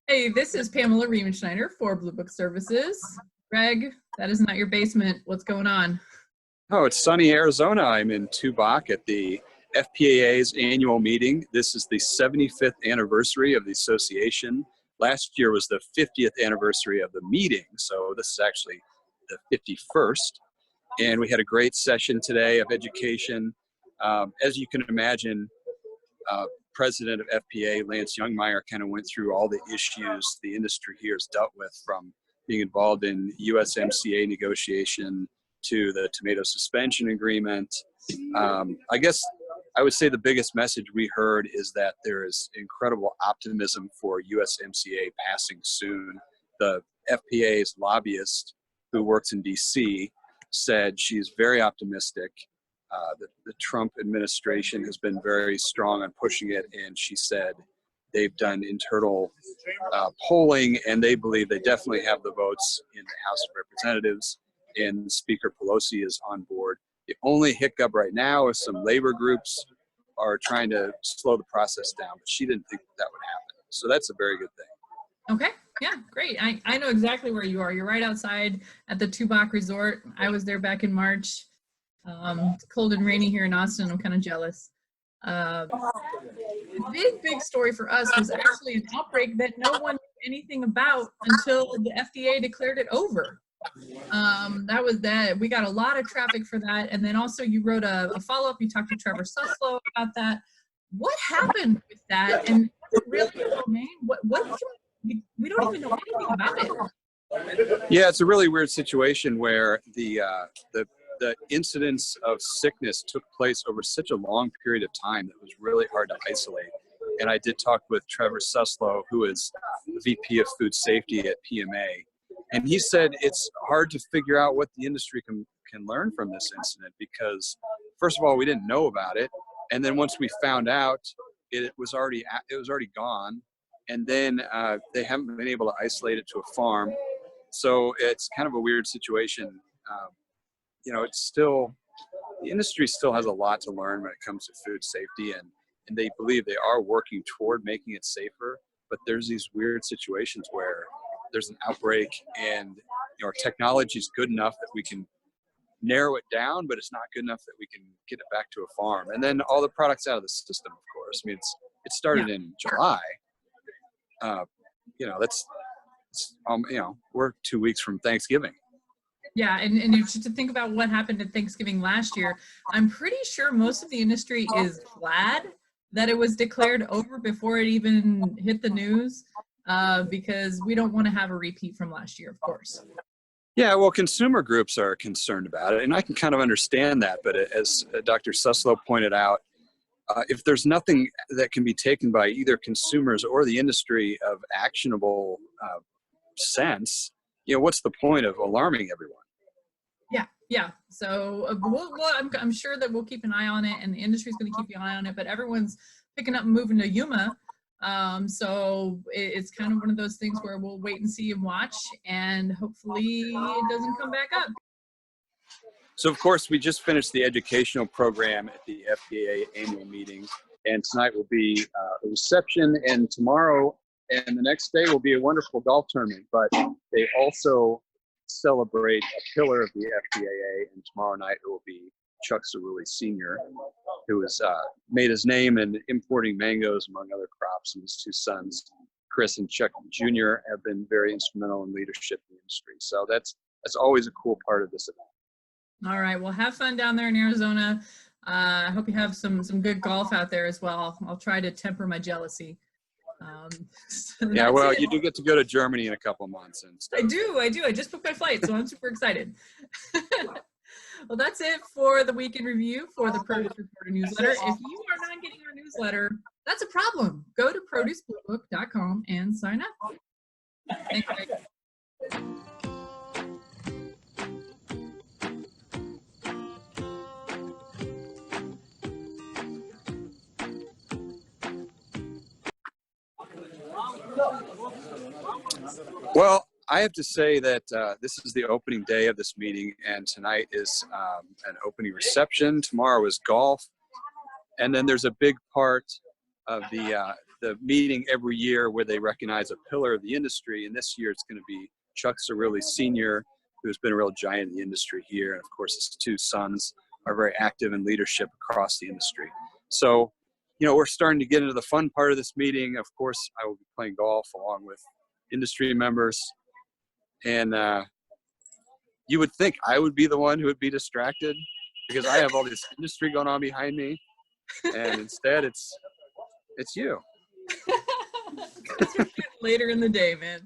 Hey, this is Pamela Riemenschneider for Blue Book Services. Greg, that is not your basement. What's going on? Oh, it's sunny Arizona. I'm in Tubac at the FPAA's annual meeting. This is the 75th anniversary of the association. Last year was the 50th anniversary of the meeting, so this is actually the 51st. And we had a great session today of education. As you can imagine, President of FPA, Lance Youngmeyer, kind of went through all the issues the industry here has dealt with, from being involved in USMCA negotiation to the tomato suspension agreement. I guess I would say the biggest message we heard is that there is incredible optimism for USMCA passing soon. The FPA's lobbyist, who works in DC, said she's very optimistic. The Trump administration has been very strong on pushing it, and she said they've done internal polling, and they believe they definitely have the votes in the House of Representatives, and Speaker Pelosi is on board. The only hiccup right now is some labor groups are trying to slow the process down, but she didn't think that would happen. So that's a very good thing. Okay, yeah, great. I know exactly where you are. You're right outside at the Tubac Resort. I was there back in March. It's cold and rainy here in Austin. I'm kind of jealous. Big story for us was actually an outbreak that no one knew anything about until the FDA declared it over. That was that. We got a lot of traffic for that. And then also you wrote a follow-up. You talked to Trevor Susslow about that. What happened with that? And was it really a romaine? We don't even know anything about it. Yeah, it's a really weird situation where the incidence of sickness took place over such a long period of time that it was really hard to isolate. And I did talk with Trevor Susslow, who is the VP of Food Safety at PMA. And he said it's hard to figure out what the industry can learn from this incident because, first of all, we didn't know about it. And then once we found out, it was already gone. And then they haven't been able to isolate it to a farm. So it's kind of a weird situation. You know, it's still, the industry still has a lot to learn when it comes to food safety, and they believe they are working toward making it safer, but there's these weird situations where there's an outbreak and, you know, our technology is good enough that we can narrow it down, but it's not good enough that we can get it back to a farm. And then all the products out of the system, of course. I mean, it started in July. You know, you know, we're 2 weeks from Thanksgiving. Yeah, and just to think about what happened at Thanksgiving last year, I'm pretty sure most of the industry is glad that it was declared over before it even hit the news, because we don't want to have a repeat from last year, of course. Yeah, well, consumer groups are concerned about it, and I can kind of understand that. But as Dr. Susslow pointed out, if there's nothing that can be taken by either consumers or the industry of actionable sense, you know, what's the point of alarming everyone? Yeah. So I'm sure that we'll keep an eye on it, and the industry's going to keep an eye on it. But everyone's picking up and moving to Yuma, so it's kind of one of those things where we'll wait and see and watch, and hopefully it doesn't come back up. So, of course, we just finished the educational program at the FPA annual meeting, and tonight will be a reception, and tomorrow and the next day will be a wonderful golf tournament. But they also celebrate a pillar of the FPAA, and tomorrow night it will be Chuck Cerulli Sr., who has made his name in importing mangoes, among other crops, and his two sons, Chris and Chuck Jr., have been very instrumental in leadership in the industry. So that's always a cool part of this event. All right, well, have fun down there in Arizona. I hope you have some good golf out there as well. I'll try to temper my jealousy. Yeah, well, you do get to go to Germany in a couple months and stuff. I do. I just booked my flight, so I'm super excited. Well, that's it for the weekend review for the Produce Reporter newsletter. If you are not getting our newsletter, that's a problem. Go to producebluebook.com and sign up. Thanks, guys. Well, I have to say that this is the opening day of this meeting, and tonight is an opening reception. Tomorrow is golf, and then there's a big part of the the meeting every year where they recognize a pillar of the industry. And this year it's going to be Chuck Cirilli Sr., who's been a real giant in the industry here. And of course, his two sons are very active in leadership across the industry. So, we're starting to get into the fun part of this meeting. Of course, I will be playing golf along with industry members. And you would think I would be the one who would be distracted because I have all this industry going on behind me. And instead, it's you. Later in the day, man.